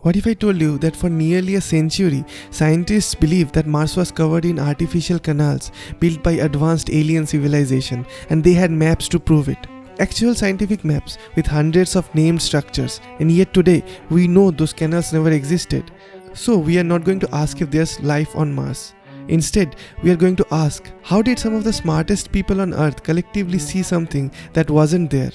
What if I told you that for nearly a century, scientists believed that Mars was covered in artificial canals built by advanced alien civilization, and they had maps to prove it? Actual scientific maps with hundreds of named structures, and yet today we know those canals never existed. So we are not going to ask if there's life on Mars. Instead, we are going to ask, how did some of the smartest people on Earth collectively see something that wasn't there?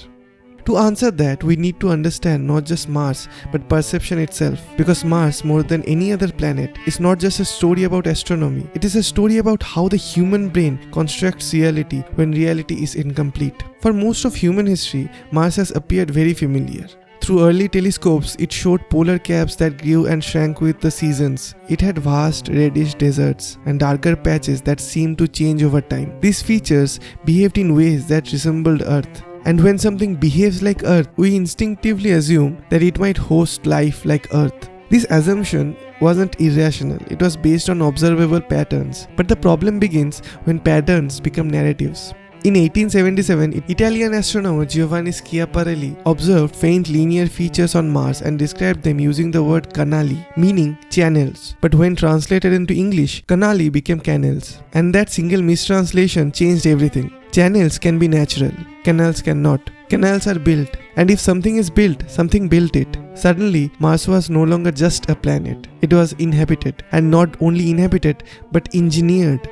To answer that, we need to understand not just Mars, but perception itself. Because Mars, more than any other planet, is not just a story about astronomy. It is a story about how the human brain constructs reality when reality is incomplete. For most of human history, Mars has appeared very familiar. Through early telescopes, it showed polar caps that grew and shrank with the seasons. It had vast reddish deserts and darker patches that seemed to change over time. These features behaved in ways that resembled Earth. And when something behaves like Earth, we instinctively assume that it might host life like Earth. This assumption wasn't irrational, it was based on observable patterns. But the problem begins when patterns become narratives. In 1877, Italian astronomer Giovanni Schiaparelli observed faint linear features on Mars and described them using the word canali, meaning channels. But when translated into English, canali became canals. And that single mistranslation changed everything. Channels can be natural, canals cannot. Canals are built, and if something is built, something built it. Suddenly, Mars was no longer just a planet. It was inhabited, and not only inhabited, but engineered.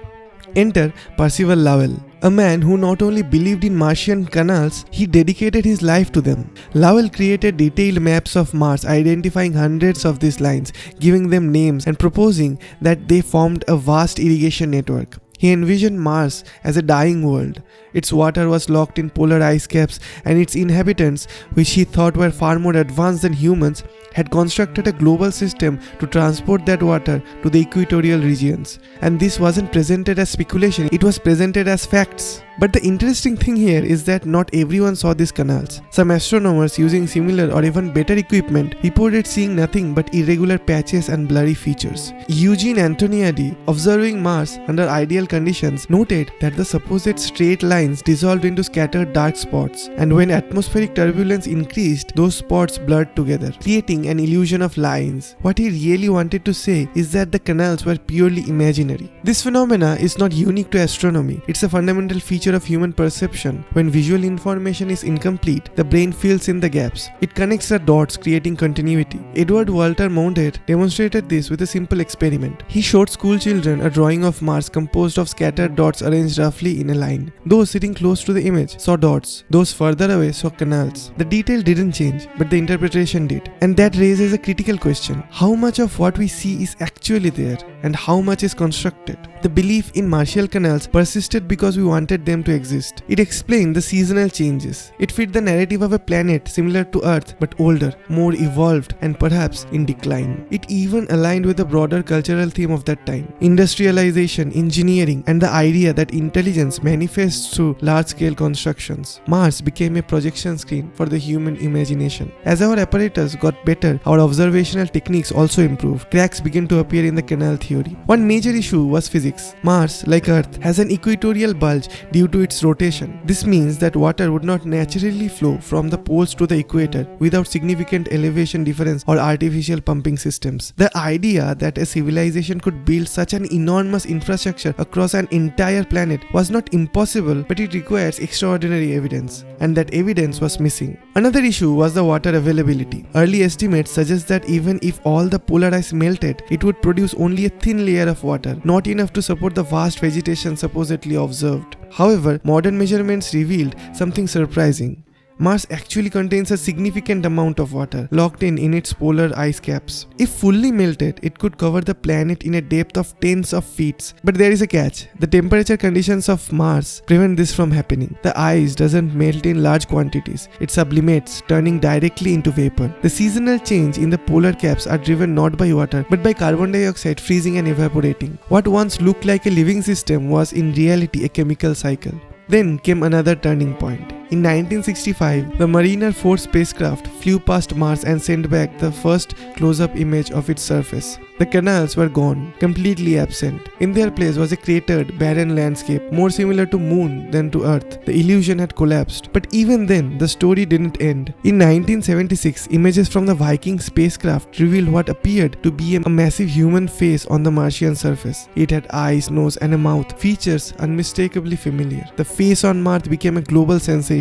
Enter Percival Lowell, a man who not only believed in Martian canals, he dedicated his life to them. Lowell created detailed maps of Mars, identifying hundreds of these lines, giving them names, and proposing that they formed a vast irrigation network. He envisioned Mars as a dying world. Its water was locked in polar ice caps, and its inhabitants, which he thought were far more advanced than humans, had constructed a global system to transport that water to the equatorial regions. And this wasn't presented as speculation, it was presented as facts. But the interesting thing here is that not everyone saw these canals. Some astronomers using similar or even better equipment reported seeing nothing but irregular patches and blurry features. Eugene Antoniadi, observing Mars under ideal conditions, noted that the supposed straight lines dissolved into scattered dark spots, and when atmospheric turbulence increased, those spots blurred together, creating an illusion of lines. What he really wanted to say is that the canals were purely imaginary. This phenomena is not unique to astronomy. It's a fundamental feature of human perception. When visual information is incomplete, the brain fills in the gaps. It connects the dots, creating continuity. Edward Walter Maunder demonstrated this with a simple experiment. He showed school children a drawing of Mars composed of scattered dots arranged roughly in a line. Those sitting close to the image saw dots. Those further away saw canals. The detail didn't change, but the interpretation did. And that raises a critical question. How much of what we see is actually there, and how much is constructed? The belief in Martian canals persisted because we wanted them to exist. It explained the seasonal changes. It fit the narrative of a planet similar to Earth but older, more evolved, and perhaps in decline. It even aligned with the broader cultural theme of that time: industrialization, engineering, and the idea that intelligence manifests through large-scale constructions. Mars became a projection screen for the human imagination. As our apparatus got better, our observational techniques also improved. Cracks began to appear in the canal theory. One major issue was physics. Mars, like Earth, has an equatorial bulge due to its rotation. This means that water would not naturally flow from the poles to the equator without significant elevation difference or artificial pumping systems. The idea that a civilization could build such an enormous infrastructure across an entire planet was not impossible, but it requires extraordinary evidence, and that evidence was missing. Another issue was the water availability. Early estimates suggest that even if all the polar ice melted, it would produce only a thin layer of water, not enough to support the vast vegetation supposedly observed. However, modern measurements revealed something surprising. Mars actually contains a significant amount of water locked in its polar ice caps. If fully melted, it could cover the planet in a depth of tens of feet. But there is a catch. The temperature conditions of Mars prevent this from happening. The ice doesn't melt in large quantities. It sublimates, turning directly into vapor. The seasonal change in the polar caps are driven not by water, but by carbon dioxide freezing and evaporating. What once looked like a living system was in reality a chemical cycle. Then came another turning point. In 1965, the Mariner 4 spacecraft flew past Mars and sent back the first close-up image of its surface. The canals were gone, completely absent. In their place was a cratered, barren landscape, more similar to Moon than to Earth. The illusion had collapsed. But even then, the story didn't end. In 1976, images from the Viking spacecraft revealed what appeared to be a massive human face on the Martian surface. It had eyes, nose, and a mouth, features unmistakably familiar. The face on Mars became a global sensation,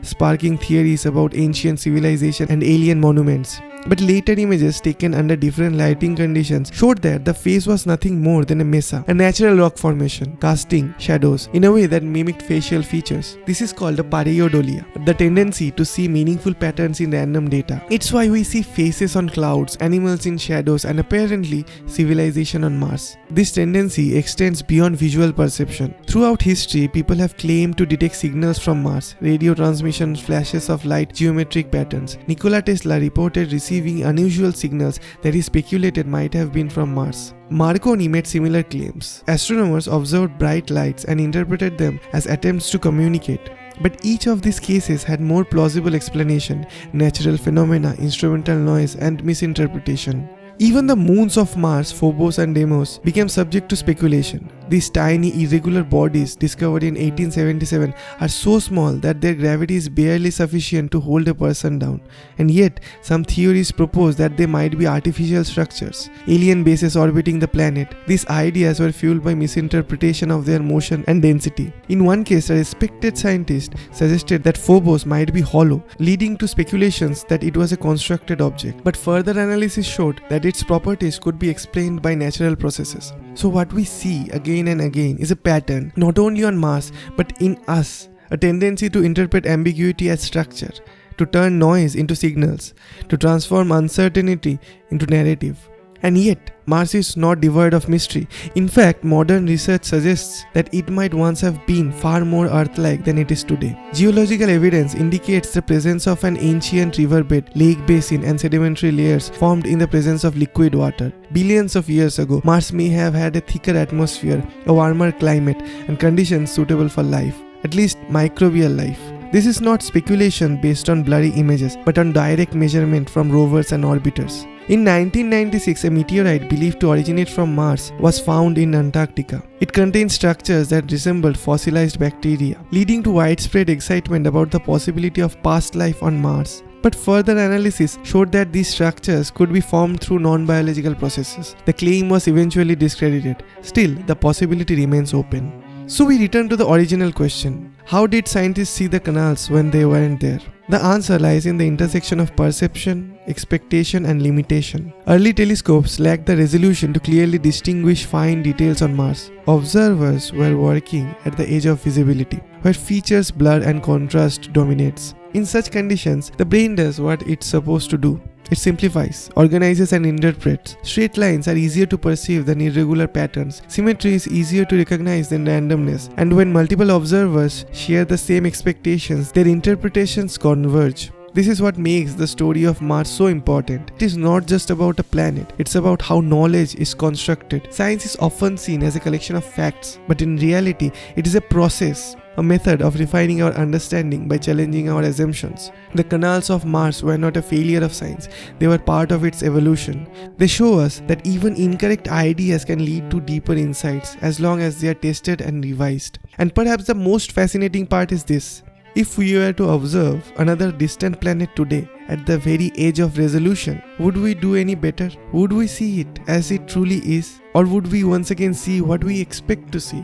sparking theories about ancient civilization and alien monuments. But later images taken under different lighting conditions showed that the face was nothing more than a mesa, a natural rock formation, casting shadows in a way that mimicked facial features. This is called a pareidolia, the tendency to see meaningful patterns in random data. It's why we see faces on clouds, animals in shadows, and apparently civilization on Mars. This tendency extends beyond visual perception. Throughout history, people have claimed to detect signals from Mars, radio transmissions, flashes of light, geometric patterns. Nikola Tesla reported receiving unusual signals that he speculated might have been from Mars. Marconi made similar claims. Astronomers observed bright lights and interpreted them as attempts to communicate. But each of these cases had more plausible explanation: natural phenomena, instrumental noise, and misinterpretation. Even the moons of Mars, Phobos and Deimos, became subject to speculation. These tiny, irregular bodies discovered in 1877 are so small that their gravity is barely sufficient to hold a person down. And yet, some theories propose that they might be artificial structures, alien bases orbiting the planet. These ideas were fueled by misinterpretation of their motion and density. In one case, a respected scientist suggested that Phobos might be hollow, leading to speculations that it was a constructed object. But further analysis showed that its properties could be explained by natural processes. So what we see again and again is a pattern, not only on Mars but in us, a tendency to interpret ambiguity as structure, to turn noise into signals, to transform uncertainty into narrative. And yet, Mars is not devoid of mystery. In fact, modern research suggests that it might once have been far more Earth-like than it is today. Geological evidence indicates the presence of an ancient riverbed, lake basin, and sedimentary layers formed in the presence of liquid water. Billions of years ago, Mars may have had a thicker atmosphere, a warmer climate, and conditions suitable for life, at least microbial life. This is not speculation based on blurry images, but on direct measurement from rovers and orbiters. In 1996, a meteorite believed to originate from Mars was found in Antarctica. It contained structures that resembled fossilized bacteria, leading to widespread excitement about the possibility of past life on Mars. But further analysis showed that these structures could be formed through non-biological processes. The claim was eventually discredited. Still, the possibility remains open. So we return to the original question. How did scientists see the canals when they weren't there? The answer lies in the intersection of perception, expectation, and limitation. Early telescopes lacked the resolution to clearly distinguish fine details on Mars. Observers were working at the edge of visibility, where features blur and contrast dominates. In such conditions, the brain does what it's supposed to do. It simplifies, organizes, and interprets. Straight lines are easier to perceive than irregular patterns. Symmetry is easier to recognize than randomness. And when multiple observers share the same expectations, their interpretations converge. This is what makes the story of Mars so important. It is not just about a planet, it's about how knowledge is constructed. Science is often seen as a collection of facts, but in reality, it is a process, a method of refining our understanding by challenging our assumptions. The canals of Mars were not a failure of science, they were part of its evolution. They show us that even incorrect ideas can lead to deeper insights as long as they are tested and revised. And perhaps the most fascinating part is this. If we were to observe another distant planet today at the very edge of resolution, would we do any better? Would we see it as it truly is? Or would we once again see what we expect to see?